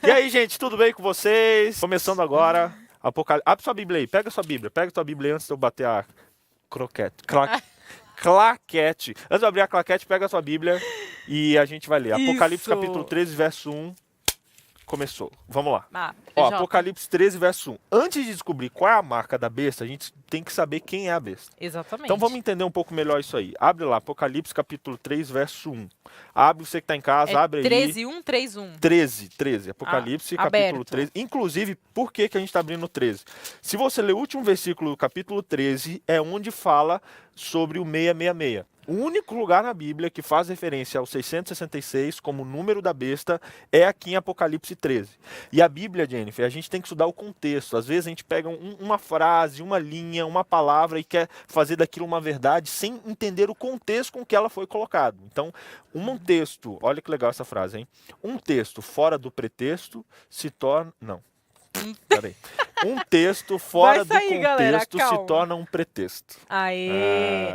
E aí, gente, tudo bem com vocês? Começando agora, Apocalipse. Abre sua Bíblia aí, pega sua Bíblia antes de eu bater a croquete. Claquete. Antes de eu abrir a claquete, pega a sua Bíblia e a gente vai ler. Apocalipse Isso. capítulo 13, verso 1. Começou. Vamos lá. PJ. Apocalipse 13, verso 1. Antes de descobrir qual é a marca da besta, a gente tem que saber quem é a besta. Exatamente. Então vamos entender um pouco melhor isso aí. Abre lá, Apocalipse capítulo 3, verso 1. Abre, você que está em casa, abre aí. 13:1, 3:1. 13. Apocalipse capítulo aberto. 13. Inclusive, por que a gente está abrindo 13? Se você ler o último versículo do capítulo 13, é onde fala sobre o 666. O único lugar na Bíblia que faz referência ao 666 como número da besta é aqui em Apocalipse 13. E a Bíblia, Jennifer, a gente tem que estudar o contexto. Às vezes a gente pega uma frase, uma linha, uma palavra e quer fazer daquilo uma verdade sem entender o contexto com que ela foi colocada. Então, um texto, olha que legal essa frase, hein? Um texto fora do pretexto se torna... Não, peraí. Um texto fora Vai sair, do galera, contexto calma. se torna um pretexto. Aê!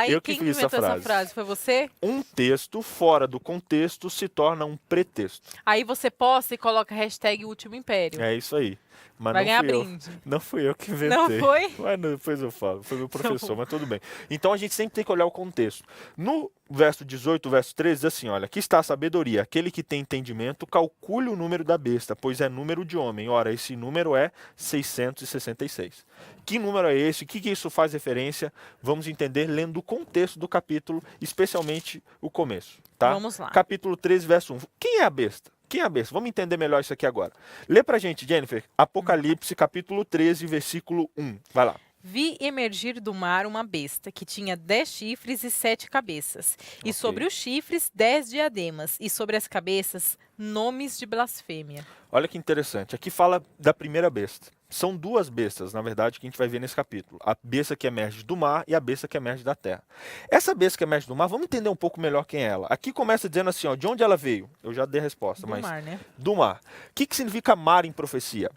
Eu que Quem fiz inventou essa essa frase? Foi você? Um texto fora do contexto se torna um pretexto. Aí você posta e coloca hashtag Último Império. É isso aí. Mas Vai não ganhar fui eu. brinde. Não fui eu que inventei. Não foi? Mas depois eu falo. Foi meu professor, Não. mas tudo bem. Então a gente sempre tem que olhar o contexto. No verso 18, verso 13, diz assim, olha, aqui está a sabedoria. Aquele que tem entendimento, calcule o número da besta, pois é número de homem. Ora, esse número é 666. Que número é esse? O que isso faz referência? Vamos entender lendo o contexto do capítulo, especialmente o começo. Tá? Vamos lá. Capítulo 13, verso 1. Quem é a besta? Quem é a besta? Vamos entender melhor isso aqui agora. Lê pra gente, Jennifer, Apocalipse, capítulo 13, versículo 1. Vai lá. Vi emergir do mar uma besta que tinha 10 chifres e 7 cabeças. E Ok. sobre os chifres, 10 diademas. E sobre as cabeças, nomes de blasfêmia. Olha que interessante. Aqui fala da primeira besta. São duas bestas, na verdade, que a gente vai ver nesse capítulo. A besta que emerge do mar e a besta que emerge da terra. Essa besta que emerge do mar, vamos entender um pouco melhor quem é ela. Aqui começa dizendo assim, ó, de onde ela veio? Eu já dei a resposta, Do mas... mar, né? Do mar. O que significa mar em profecia?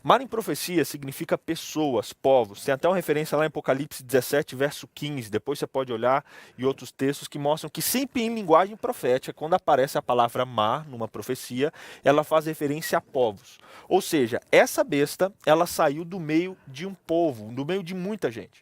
Mar em profecia significa pessoas, povos. Tem até uma referência lá em Apocalipse 17, verso 15. Depois você pode olhar em outros textos que mostram que sempre em linguagem profética, quando aparece a palavra mar numa profecia, ela faz referência a povos. Ou seja, essa besta, ela saiu do meio de um povo, do meio de muita gente.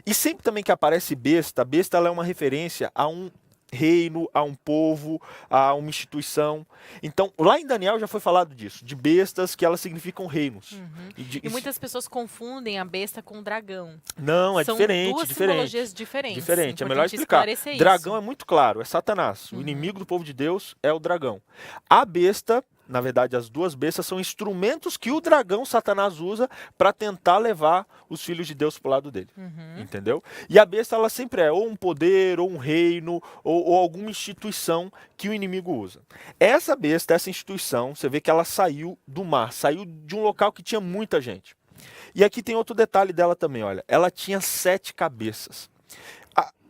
E sempre também que aparece besta, a besta ela é uma referência a um reino, a um povo, a uma instituição. Então, lá em Daniel já foi falado disso, de bestas que elas significam reinos. E muitas pessoas confundem a besta com o dragão. Não, é São diferente, duas diferente. simbologias diferentes. Diferente, é melhor Importante explicar. esclarecer Dragão isso. é muito claro, é Satanás. O inimigo do povo de Deus é o dragão. A besta, na verdade, as duas bestas são instrumentos que o dragão Satanás usa para tentar levar os filhos de Deus para o lado dele. Entendeu? E a besta, ela sempre é ou um poder, ou um reino, ou alguma instituição que o inimigo usa. Essa besta, essa instituição, você vê que ela saiu do mar, saiu de um local que tinha muita gente. E aqui tem outro detalhe dela também, olha. Ela tinha 7 cabeças.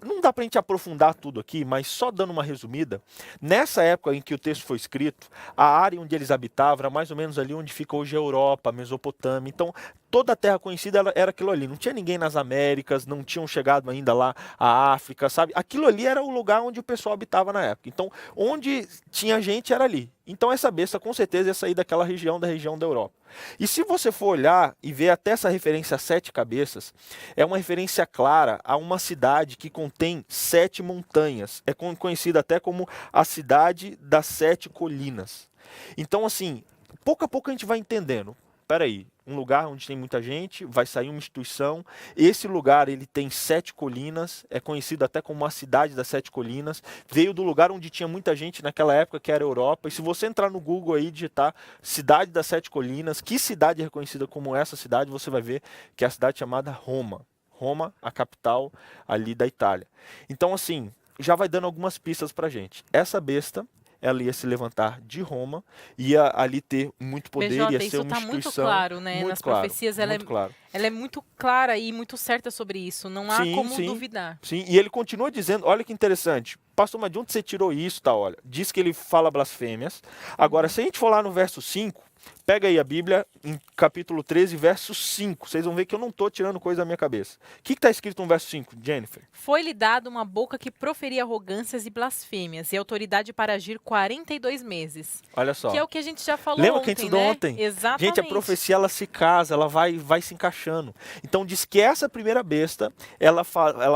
Não dá para a gente aprofundar tudo aqui, mas só dando uma resumida, nessa época em que o texto foi escrito, a área onde eles habitavam era mais ou menos ali onde fica hoje a Europa, a Mesopotâmia. Então, toda a terra conhecida era aquilo ali. Não tinha ninguém nas Américas, não tinham chegado ainda lá a África, sabe? Aquilo ali era o lugar onde o pessoal habitava na época. Então, onde tinha gente era ali. Então, essa besta com certeza ia sair daquela região, da região da Europa. E se você for olhar e ver até essa referência a 7 cabeças, é uma referência clara a uma cidade que contém 7 montanhas. É conhecida até como a cidade das 7 colinas. Então, assim, pouco a pouco a gente vai entendendo. Peraí, um lugar onde tem muita gente, vai sair uma instituição. Esse lugar ele tem 7 colinas, é conhecido até como a cidade das 7 colinas. Veio do lugar onde tinha muita gente naquela época, que era a Europa. E se você entrar no Google aí e digitar cidade das 7 colinas, que cidade é reconhecida como essa cidade, você vai ver que é a cidade chamada Roma. Roma, a capital ali da Itália. Então, assim, já vai dando algumas pistas pra gente. Essa besta, ela ia se levantar de Roma, ia ali ter muito poder, BJ, ia ser isso uma tá muito instituição. claro, né? Muito Nas claro, profecias, muito claro. ela é muito clara e muito certa sobre isso. Não há como duvidar. Sim, e ele continua dizendo, olha que interessante, pastor, mas de onde você tirou isso, tá? Olha, diz que ele fala blasfêmias. Agora, se a gente for lá no verso 5, Pega aí a Bíblia, em capítulo 13, verso 5. Vocês vão ver que eu não estou tirando coisa da minha cabeça. O que está escrito no verso 5, Jennifer? Foi-lhe dado uma boca que proferia arrogâncias e blasfêmias, e autoridade para agir 42 meses. Olha só. Que é o que a gente já falou Lembra ontem, que a gente estudou né? ontem? Exatamente. Gente, a profecia ela se casa, ela vai se encaixando. Então diz que essa primeira besta, ela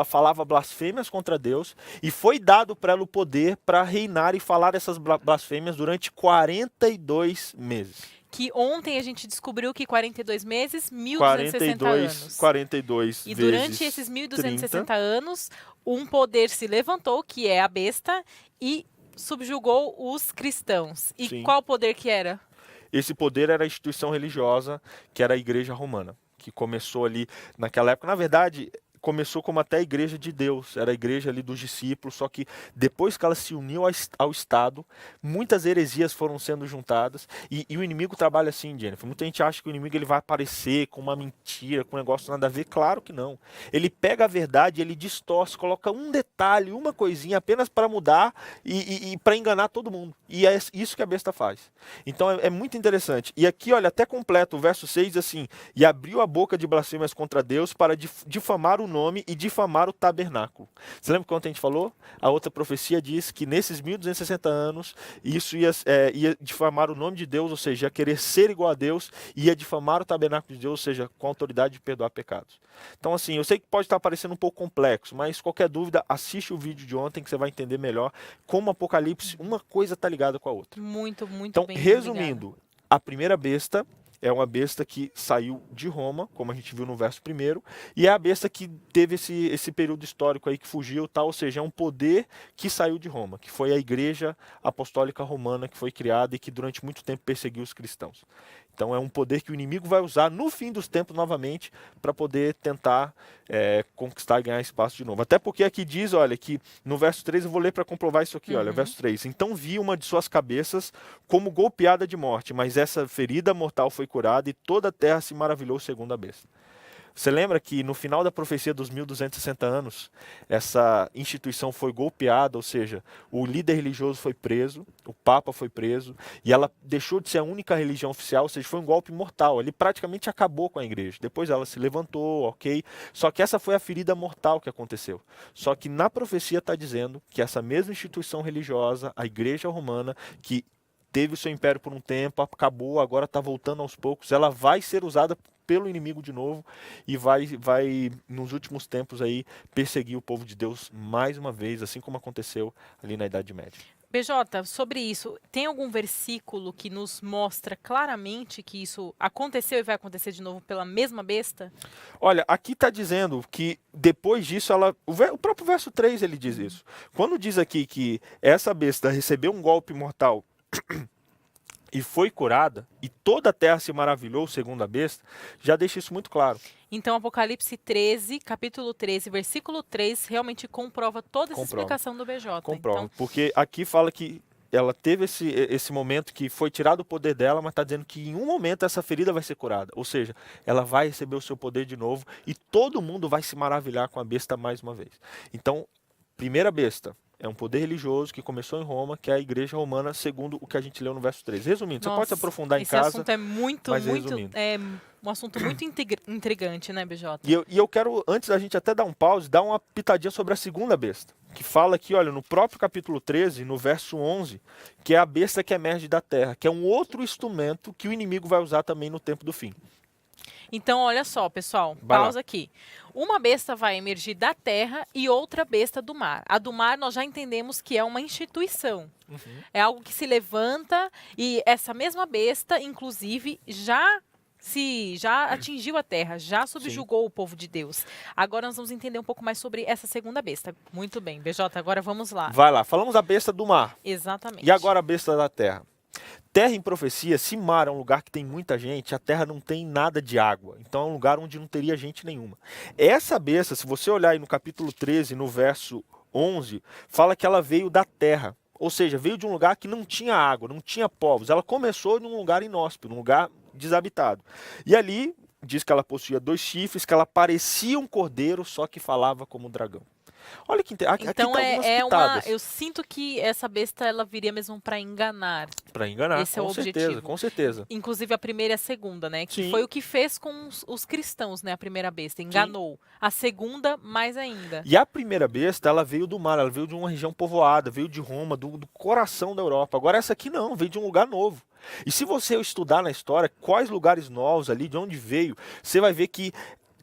falava blasfêmias contra Deus e foi dado para ela o poder para reinar e falar essas blasfêmias durante 42 meses. Que ontem a gente descobriu que 42 meses, 1.260 anos. 42 E vezes durante esses 1.260 anos, um poder se levantou, que é a besta, e subjugou os cristãos. E Sim. qual poder que era? Esse poder era a instituição religiosa, que era a Igreja Romana, que começou ali naquela época. Na verdade, começou como até a Igreja de Deus, era a igreja ali dos discípulos, só que depois que ela se uniu ao Estado, muitas heresias foram sendo juntadas, e o inimigo trabalha assim, Jennifer. Muita gente acha que o inimigo ele vai aparecer com uma mentira, com um negócio nada a ver. Claro que não. Ele pega a verdade, ele distorce, coloca um detalhe, uma coisinha apenas para mudar e para enganar todo mundo. E é isso que a besta faz. Então é muito interessante. E aqui, olha, até completa o verso 6 assim: e abriu a boca de blasfêmias contra Deus para difamar o nome e difamar o tabernáculo. Você lembra que ontem a gente falou? A outra profecia diz que nesses 1260 anos isso ia difamar o nome de Deus, ou seja, ia querer ser igual a Deus, e ia difamar o tabernáculo de Deus, ou seja, com a autoridade de perdoar pecados. Então assim, eu sei que pode estar parecendo um pouco complexo, mas qualquer dúvida, assiste o vídeo de ontem que você vai entender melhor como Apocalipse, uma coisa está ligada com a outra. Muito Então, bem resumindo, a primeira besta é uma besta que saiu de Roma, como a gente viu no verso 1, e é a besta que teve esse período histórico aí que fugiu, tal, ou seja, é um poder que saiu de Roma, que foi a Igreja Apostólica Romana que foi criada e que durante muito tempo perseguiu os cristãos. Então é um poder que o inimigo vai usar no fim dos tempos novamente para poder tentar conquistar e ganhar espaço de novo. Até porque aqui diz, olha, que no verso 3, eu vou ler para comprovar isso aqui, olha, verso 3. Então vi uma de suas cabeças como golpeada de morte, mas essa ferida mortal foi curada e toda a terra se maravilhou segundo a besta. Você lembra que no final da profecia dos 1260 anos, essa instituição foi golpeada, ou seja, o líder religioso foi preso, o Papa foi preso, e ela deixou de ser a única religião oficial, ou seja, foi um golpe mortal. Ele praticamente acabou com a igreja. Depois ela se levantou, ok? Só que essa foi a ferida mortal que aconteceu. Só que na profecia está dizendo que essa mesma instituição religiosa, a Igreja Romana, que teve o seu império por um tempo, acabou, agora está voltando aos poucos, ela vai ser usada pelo inimigo de novo e vai nos últimos tempos aí perseguir o povo de Deus mais uma vez, assim como aconteceu ali na Idade Média. BJ, sobre isso, tem algum versículo que nos mostra claramente que isso aconteceu e vai acontecer de novo pela mesma besta? Olha, aqui está dizendo que depois disso, o próprio verso 3 ele diz isso. Quando diz aqui que essa besta recebeu um golpe mortal e foi curada, e toda a terra se maravilhou, segundo a besta, já deixa isso muito claro. Então, Apocalipse 13, capítulo 13, versículo 3, realmente comprova toda essa explicação do BJ. Comprova, então, porque aqui fala que ela teve esse momento que foi tirado o poder dela, mas está dizendo que em um momento essa ferida vai ser curada. Ou seja, ela vai receber o seu poder de novo e todo mundo vai se maravilhar com a besta mais uma vez. Então, primeira besta. É um poder religioso que começou em Roma, que é a Igreja Romana, segundo o que a gente leu no verso 3. Resumindo, você pode se aprofundar em casa. Esse assunto é muito um assunto muito intrigante, né, BJ? E eu quero, antes da gente até dar um pause, dar uma pitadinha sobre a segunda besta. Que fala aqui, olha, no próprio capítulo 13, no verso 11, que é a besta que emerge da terra, que é um outro instrumento que o inimigo vai usar também no tempo do fim. Então, olha só, pessoal, pausa aqui. Uma besta vai emergir da terra e outra besta do mar. A do mar nós já entendemos que é uma instituição. É algo que se levanta e essa mesma besta, inclusive, já atingiu a terra, já subjugou o povo de Deus. Agora nós vamos entender um pouco mais sobre essa segunda besta. Muito bem, BJ, agora vamos lá. Vai lá, falamos da besta do mar. Exatamente. E agora a besta da terra. Terra em profecia, se mar é um lugar que tem muita gente, a terra não tem nada de água. Então é um lugar onde não teria gente nenhuma. Essa besta, se você olhar aí no capítulo 13, no verso 11, fala que ela veio da terra. Ou seja, veio de um lugar que não tinha água, não tinha povos. Ela começou num lugar inóspito, num lugar desabitado. E ali diz que ela possuía 2 chifres, que ela parecia um cordeiro, só que falava como um dragão. Olha que aqui Então tá algumas pitadas. eu sinto que essa besta ela viria mesmo para enganar. Para enganar, Esse é o com certeza, objetivo. com certeza. Inclusive a primeira e a segunda, né? Que Sim. foi o que fez com os cristãos, né? A primeira besta enganou. A segunda mais ainda. E a primeira besta, ela veio do mar, ela veio de uma região povoada, veio de Roma, do coração da Europa. Agora essa aqui não, veio de um lugar novo. E se você estudar na história quais lugares novos ali, de onde veio, você vai ver que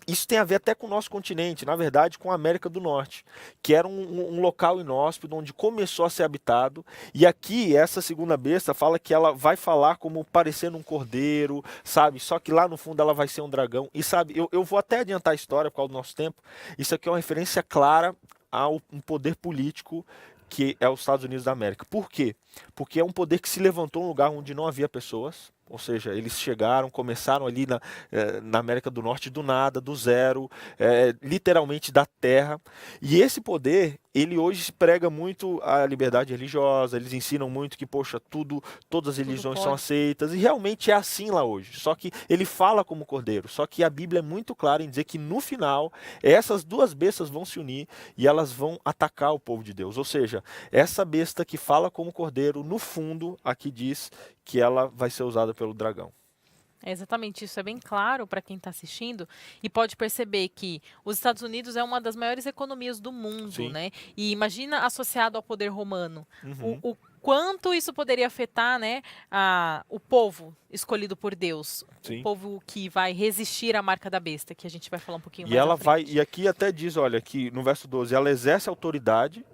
isso tem a ver até com o nosso continente, na verdade com a América do Norte, que era um local inóspito, onde começou a ser habitado. E aqui, essa segunda besta fala que ela vai falar como parecendo um cordeiro, sabe? Só que lá no fundo ela vai ser um dragão. E sabe, eu vou até adiantar a história por causa do nosso tempo. Isso aqui é uma referência clara a um poder político que é os Estados Unidos da América. Por quê? Porque é um poder que se levantou em um lugar onde não havia pessoas. Ou seja, eles chegaram, começaram ali na América do Norte do nada, do zero, literalmente da terra. E esse poder, ele hoje se prega muito a liberdade religiosa, eles ensinam muito que, poxa, todas as religiões são aceitas, e realmente é assim lá hoje. Só que ele fala como cordeiro, só que a Bíblia é muito clara em dizer que no final, essas duas bestas vão se unir e elas vão atacar o povo de Deus. Ou seja, essa besta que fala como cordeiro, no fundo, aqui diz que ela vai ser usada pelo dragão. É exatamente isso, é bem claro para quem está assistindo e pode perceber que os Estados Unidos é uma das maiores economias do mundo, Sim. né? E imagina associado ao poder romano, Uhum. o quanto isso poderia afetar, né, o povo escolhido por Deus, Sim. o povo que vai resistir à marca da besta, que a gente vai falar um pouquinho E mais ela à frente. e aqui até diz, olha, que no verso 12, ela exerce a autoridade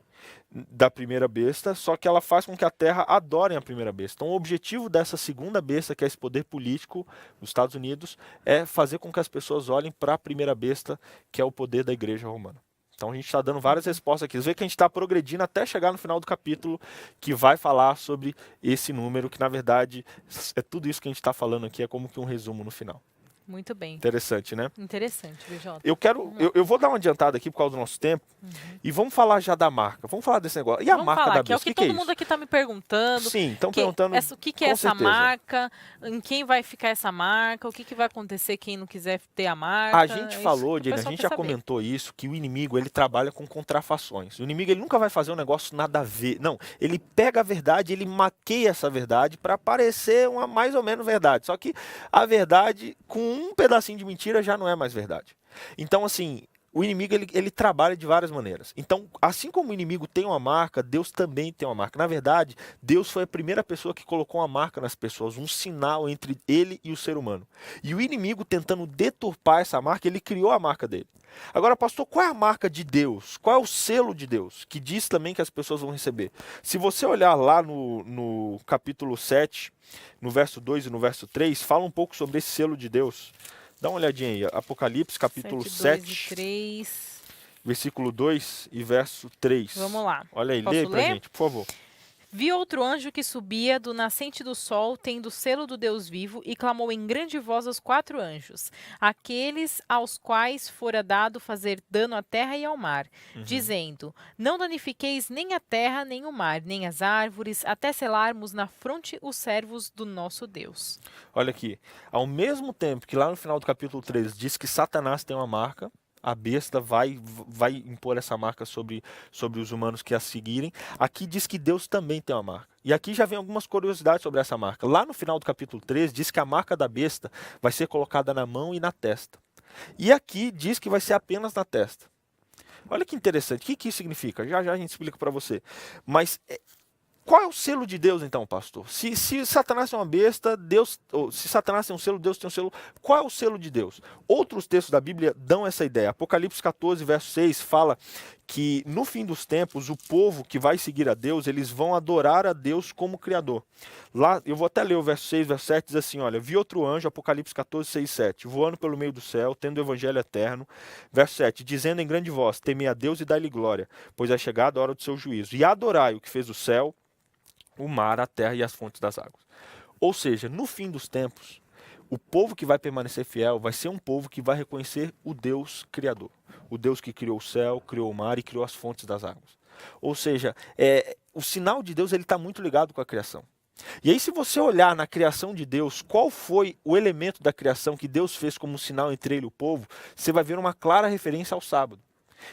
da primeira besta, só que ela faz com que a terra adore a primeira besta. Então o objetivo dessa segunda besta, que é esse poder político dos Estados Unidos, é fazer com que as pessoas olhem para a primeira besta, que é o poder da igreja romana. Então a gente está dando várias respostas aqui. Você vê que a gente está progredindo até chegar no final do capítulo, que vai falar sobre esse número, que na verdade é tudo isso que a gente está falando aqui, é como que um resumo no final. Muito bem. Interessante, né? Interessante, BJ. Eu vou dar uma adiantada aqui por causa do nosso tempo, e vamos falar já da marca. Vamos falar desse negócio. E a Vamos marca falar, da que é o besta? que todo mundo aqui está me perguntando. Sim, estão perguntando. O que é com essa certeza. marca? Em quem vai ficar essa marca? O que vai acontecer quem não quiser ter a marca? A gente falou, Dina, a gente já comentou isso, que o inimigo ele trabalha com contrafações. O inimigo ele nunca vai fazer um negócio nada a ver. Não, ele pega a verdade, ele maqueia essa verdade para parecer uma mais ou menos verdade. Só que a verdade, com um pedacinho de mentira, já não é mais verdade. Então, assim, o inimigo ele trabalha de várias maneiras. Então, assim como o inimigo tem uma marca, Deus também tem uma marca. Na verdade, Deus foi a primeira pessoa que colocou uma marca nas pessoas, um sinal entre ele e o ser humano. E o inimigo, tentando deturpar essa marca, ele criou a marca dele. Agora, pastor, qual é a marca de Deus? Qual é o selo de Deus? Que diz também que as pessoas vão receber. Se você olhar lá no capítulo 7, no verso 2 e no verso 3, fala um pouco sobre esse selo de Deus. Dá uma olhadinha aí, Apocalipse capítulo 7, versículo 2 e verso 3. Vamos lá. Olha aí, Posso lê pra ler? gente, por favor. Vi outro anjo que subia do nascente do sol, tendo o selo do Deus vivo, e clamou em grande voz aos 4 anjos, aqueles aos quais fora dado fazer dano à terra e ao mar, dizendo: não danifiqueis nem a terra, nem o mar, nem as árvores, até selarmos na fronte os servos do nosso Deus. Olha aqui, ao mesmo tempo que lá no final do capítulo 13 diz que Satanás tem uma marca, a besta vai impor essa marca sobre os humanos que a seguirem. Aqui diz que Deus também tem uma marca. E aqui já vem algumas curiosidades sobre essa marca. Lá no final do capítulo 13 diz que a marca da besta vai ser colocada na mão e na testa. E aqui diz que vai ser apenas na testa. Olha que interessante. O que isso significa? Já a gente explica para você. Mas qual é o selo de Deus, então, pastor? Se Satanás é uma besta, se Satanás tem um selo, Deus tem um selo. Qual é o selo de Deus? Outros textos da Bíblia dão essa ideia. Apocalipse 14, verso 6, fala que no fim dos tempos, o povo que vai seguir a Deus, eles vão adorar a Deus como Criador. Lá, eu vou até ler o verso 6, verso 7, diz assim, olha, vi outro anjo, Apocalipse 14, 6, 7, voando pelo meio do céu, tendo o evangelho eterno. Verso 7, dizendo em grande voz, temei a Deus e dai-lhe glória, pois é chegada a hora do seu juízo. E adorai o que fez o céu, o mar, a terra e as fontes das águas. Ou seja, no fim dos tempos, o povo que vai permanecer fiel vai ser um povo que vai reconhecer o Deus Criador. O Deus que criou o céu, criou o mar e criou as fontes das águas. Ou seja, o sinal de Deus está muito ligado com a criação. E aí, se você olhar na criação de Deus, qual foi o elemento da criação que Deus fez como um sinal entre ele e o povo, você vai ver uma clara referência ao sábado.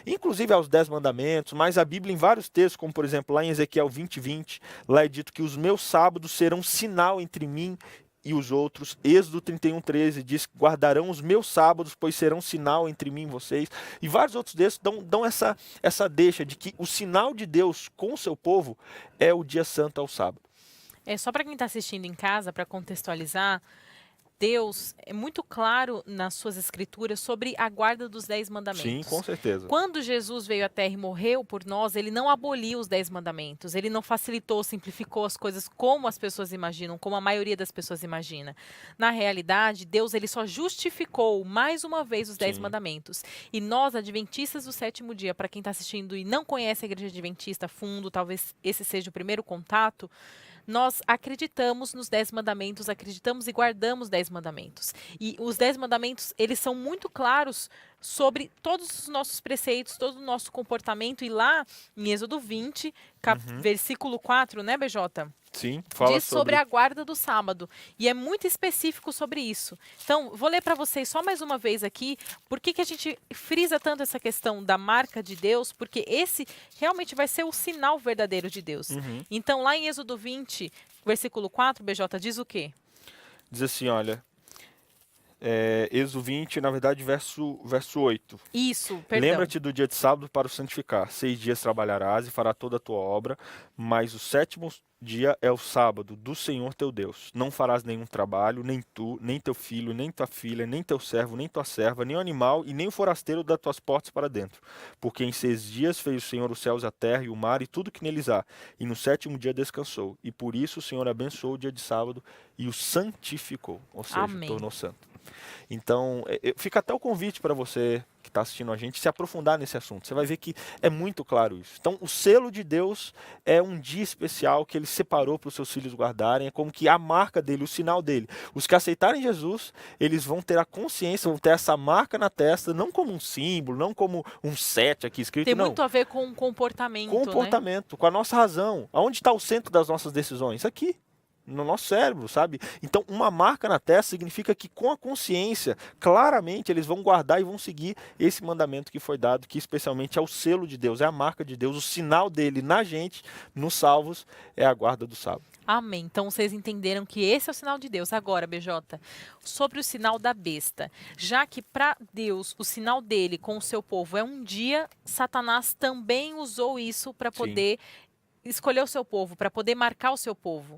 inclusive aos 10 mandamentos, mas a Bíblia em vários textos, como por exemplo lá em Ezequiel 20:20, lá é dito que os meus sábados serão sinal entre mim e os outros. Êxodo 31:13 diz que guardarão os meus sábados, pois serão sinal entre mim e vocês. E vários outros textos dão essa deixa de que o sinal de Deus com o seu povo é o dia santo ao sábado. Só para quem está assistindo em casa, para contextualizar, Deus é muito claro nas suas escrituras sobre a guarda dos 10 mandamentos. Sim, com certeza. Quando Jesus veio à Terra e morreu por nós, ele não aboliu os 10 mandamentos, ele não facilitou, simplificou as coisas como as pessoas imaginam, como a maioria das pessoas imagina. Na realidade, Deus ele só justificou mais uma vez os 10 mandamentos. E nós, adventistas do sétimo dia, para quem está assistindo e não conhece a Igreja Adventista a fundo, talvez esse seja o primeiro contato, nós acreditamos nos 10 mandamentos, acreditamos e guardamos os 10 mandamentos. E os 10 mandamentos, eles são muito claros sobre todos os nossos preceitos, todo o nosso comportamento. E lá, em Êxodo 20, versículo 4, né, BJ? Sim, fala diz sobre a guarda do sábado. E é muito específico sobre isso. Então, vou ler para vocês só mais uma vez aqui. Por que a gente frisa tanto essa questão da marca de Deus? Porque esse realmente vai ser o sinal verdadeiro de Deus. Então, lá em Êxodo 20, versículo 4, BJ, diz o quê? Diz assim, olha... Êxodo 20, na verdade, verso 8. Isso, perdão. Lembra-te do dia de sábado para o santificar. 6 dias trabalharás e fará toda a tua obra, mas o sétimo dia é o sábado do Senhor teu Deus. Não farás nenhum trabalho, nem tu, nem teu filho, nem tua filha, nem teu servo, nem tua serva, nem o animal e nem o forasteiro das tuas portas para dentro. Porque em 6 dias fez o Senhor os céus, a terra e o mar e tudo que neles há. E no sétimo dia descansou. E por isso o Senhor abençoou o dia de sábado e o santificou. Ou seja, tornou santo. Então, fica até o convite para você que está assistindo a gente se aprofundar nesse assunto. Você vai ver que é muito claro isso. Então, o selo de Deus é um dia especial que ele separou para os seus filhos guardarem. É como que a marca dele, o sinal dele. Os que aceitarem Jesus, eles vão ter a consciência, vão ter essa marca na testa, não como um símbolo, não como um 7 aqui escrito, Tem não. muito a ver com comportamento, Comportamento, com a nossa razão. Aonde está o centro das nossas decisões? Aqui. No nosso cérebro, sabe? Então, uma marca na testa significa que com a consciência, claramente, eles vão guardar e vão seguir esse mandamento que foi dado, que especialmente é o selo de Deus, é a marca de Deus, o sinal dele na gente, nos salvos, é a guarda do sábado. Amém. Então, vocês entenderam que esse é o sinal de Deus. Agora, BJ, sobre o sinal da besta. Já que para Deus, o sinal dele com o seu povo é um dia, Satanás também usou isso para poder... escolher o seu povo, para poder marcar o seu povo.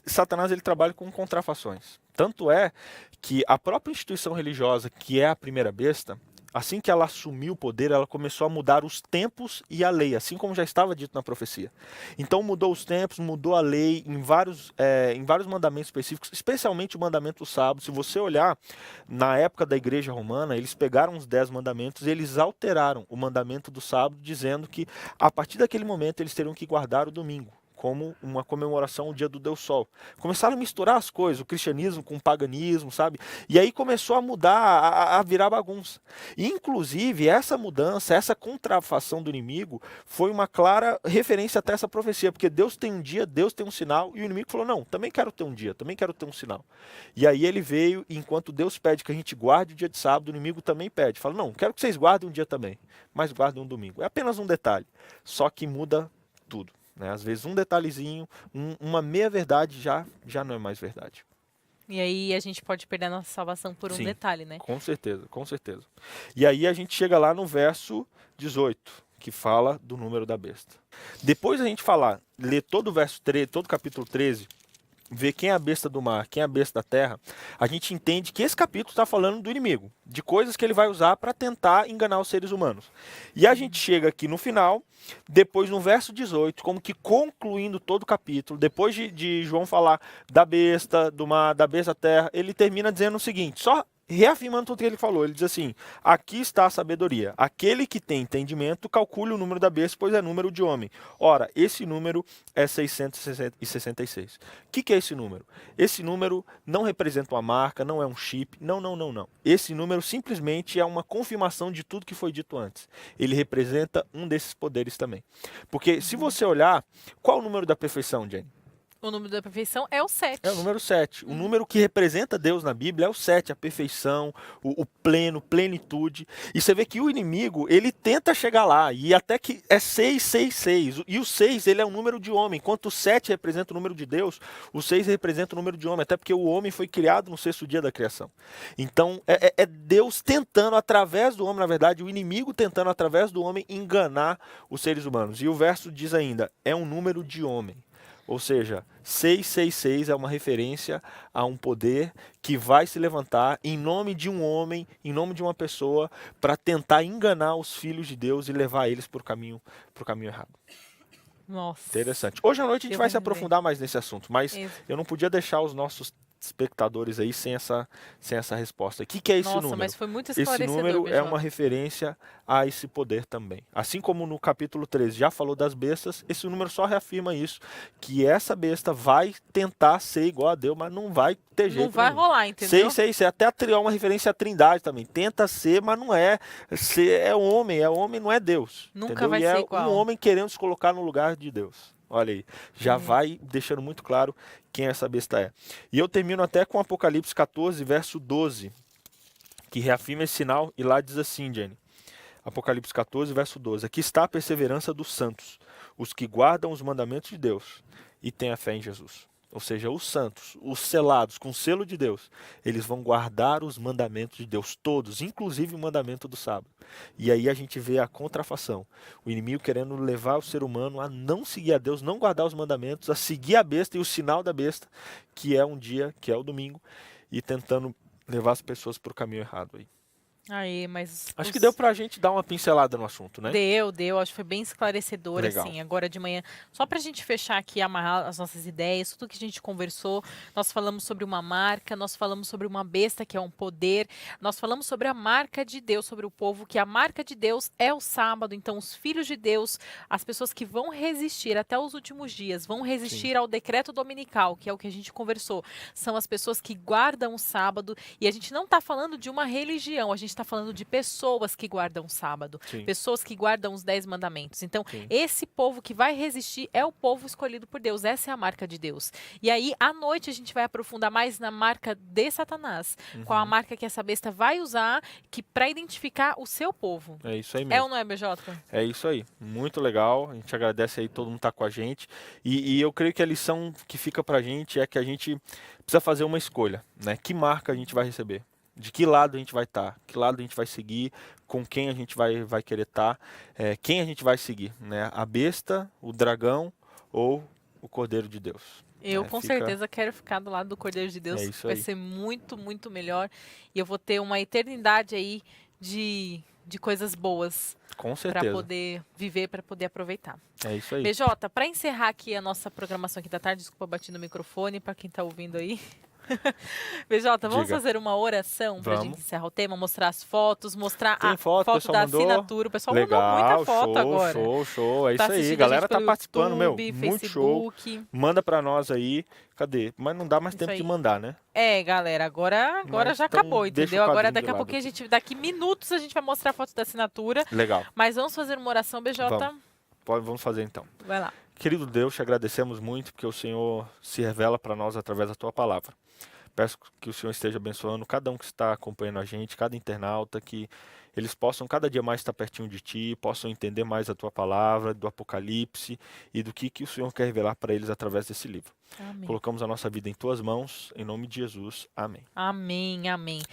Satanás ele trabalha com contrafações. Tanto é que a própria instituição religiosa, que é a primeira besta, assim que ela assumiu o poder, ela começou a mudar os tempos e a lei, assim como já estava dito na profecia. Então mudou os tempos, mudou a lei em vários mandamentos específicos, especialmente o mandamento do sábado. Se você olhar, na época da igreja romana, eles pegaram os 10 mandamentos e eles alteraram o mandamento do sábado, dizendo que a partir daquele momento eles teriam que guardar o domingo como uma comemoração ao dia do Deus Sol. Começaram a misturar as coisas, o cristianismo com o paganismo, sabe? E aí começou a mudar, a virar bagunça. E, inclusive, essa mudança, essa contrafação do inimigo foi uma clara referência até essa profecia, porque Deus tem um dia, Deus tem um sinal, e o inimigo falou, não, também quero ter um dia, também quero ter um sinal. E aí ele veio, e enquanto Deus pede que a gente guarde o dia de sábado, o inimigo também pede. Fala, não, quero que vocês guardem um dia também, mas guardem um domingo. É apenas um detalhe, só que muda tudo. Né? Às vezes um detalhezinho, uma meia-verdade já não é mais verdade. E aí a gente pode perder a nossa salvação por um detalhe, né? Com certeza, com certeza. E aí a gente chega lá no verso 18, que fala do número da besta. Depois a gente ler todo o verso 13, todo o capítulo 13, ver quem é a besta do mar, quem é a besta da terra, a gente entende que esse capítulo está falando do inimigo, de coisas que ele vai usar para tentar enganar os seres humanos. E a gente chega aqui no final, depois no verso 18, como que concluindo todo o capítulo, depois de João falar da besta do mar, da besta da terra, ele termina dizendo o seguinte, só reafirmando tudo que ele falou, ele diz assim, aqui está a sabedoria, aquele que tem entendimento calcule o número da besta, pois é número de homem. Ora, esse número é 666. O que é esse número? Esse número não representa uma marca, não é um chip, não. Esse número simplesmente é uma confirmação de tudo que foi dito antes. Ele representa um desses poderes também. Porque se você olhar, qual é o número da perfeição, Jenny? O número da perfeição é o 7. É o número 7. O número que representa Deus na Bíblia é o 7, a perfeição, o pleno, plenitude. E você vê que o inimigo, ele tenta chegar lá, e até que é 666. E o 6, ele é um número de homem. Enquanto o 7 representa o número de Deus, o 6 representa o número de homem, até porque o homem foi criado no 6º dia da criação. Então, é Deus tentando, através do homem, na verdade, o inimigo tentando, através do homem, enganar os seres humanos. E o verso diz ainda, é um número de homem. Ou seja, 666 é uma referência a um poder que vai se levantar em nome de um homem, em nome de uma pessoa, para tentar enganar os filhos de Deus e levar eles para o caminho errado. Nossa. Interessante. Hoje à noite a gente vai se aprofundar mais nesse assunto, mas Isso. eu não podia deixar os nossos espectadores aí sem essa resposta. O que é esse número? Mas foi muito Esse esclarecedor, número é BJ. uma referência a esse poder também. Assim como no capítulo 13 já falou das bestas, esse número só reafirma isso, que essa besta vai tentar ser igual a Deus, mas não vai ter jeito Não vai nenhum. rolar, entendeu? 666, até é uma referência à Trindade também. Tenta ser, mas não é. É homem, não é Deus. Nunca entendeu? vai E é ser igual. um homem querendo se colocar no lugar de Deus. Olha aí, já vai deixando muito claro quem essa besta é. E eu termino até com Apocalipse 14, verso 12, que reafirma esse sinal, e lá diz assim, Jenny, Apocalipse 14, verso 12, aqui está a perseverança dos santos, os que guardam os mandamentos de Deus e têm a fé em Jesus. Ou seja, os santos, os selados com o selo de Deus, eles vão guardar os mandamentos de Deus todos, inclusive o mandamento do sábado. E aí a gente vê a contrafação, o inimigo querendo levar o ser humano a não seguir a Deus, não guardar os mandamentos, a seguir a besta e o sinal da besta, que é um dia, que é o domingo, e tentando levar as pessoas para o caminho errado aí. Aí, mas Acho que deu pra gente dar uma pincelada no assunto, né? Deu, acho que foi bem esclarecedor, Legal. assim, agora de manhã. Só pra gente fechar aqui, amarrar as nossas ideias, tudo que a gente conversou, nós falamos sobre uma marca, nós falamos sobre uma besta, que é um poder, nós falamos sobre a marca de Deus, sobre o povo, que a marca de Deus é o sábado, então os filhos de Deus, as pessoas que vão resistir até os últimos dias, vão resistir ao decreto dominical, que é o que a gente conversou, são as pessoas que guardam o sábado, e a gente não tá falando de uma religião, a gente está falando de pessoas que guardam o sábado, Sim. pessoas que guardam os 10 mandamentos. Então, Sim. esse povo que vai resistir é o povo escolhido por Deus. Essa é a marca de Deus. E aí, à noite, a gente vai aprofundar mais na marca de Satanás. Qual a marca que essa besta vai usar para identificar o seu povo. É isso aí É mesmo. ou não é, BJ? É isso aí. Muito legal. A gente agradece aí todo mundo tá com a gente. E eu creio que a lição que fica pra gente é que a gente precisa fazer uma escolha, né? Que marca a gente vai receber? De que lado a gente vai estar? Que lado a gente vai seguir? Com quem a gente vai querer estar? Quem a gente vai seguir? Né? A besta, o dragão ou o Cordeiro de Deus? Eu com certeza quero ficar do lado do Cordeiro de Deus. É isso Vai aí. ser muito, muito melhor. E eu vou ter uma eternidade aí de coisas boas. Com certeza. Para poder viver, para poder aproveitar. É isso aí. BJ, para encerrar aqui a nossa programação aqui da tarde, desculpa, bati no microfone para quem está ouvindo aí. BJ, vamos Diga. fazer uma oração para a gente encerrar o tema, mostrar as fotos, mostrar Tem a foto, foto da mandou. assinatura. O pessoal Legal, mandou muita foto show, agora. Show. É Tá isso aí. assistindo A galera gente tá pelo participando, YouTube, muito show. Facebook. Manda pra nós aí. Cadê? Mas não dá mais Isso tempo aí. de mandar, né? Galera, agora Mas já então acabou, deixa o entendeu? Agora quadrinho daqui de a lado pouquinho daqui minutos a gente vai mostrar a foto da assinatura. Legal. Mas vamos fazer uma oração, BJ? Vamos fazer então. Vai lá. Querido Deus, te agradecemos muito porque o Senhor se revela para nós através da tua palavra. Peço que o Senhor esteja abençoando cada um que está acompanhando a gente, cada internauta, que eles possam cada dia mais estar pertinho de Ti, possam entender mais a Tua palavra, do Apocalipse e do que o Senhor quer revelar para eles através desse livro. Amém. Colocamos a nossa vida em Tuas mãos, em nome de Jesus. Amém. Amém, amém.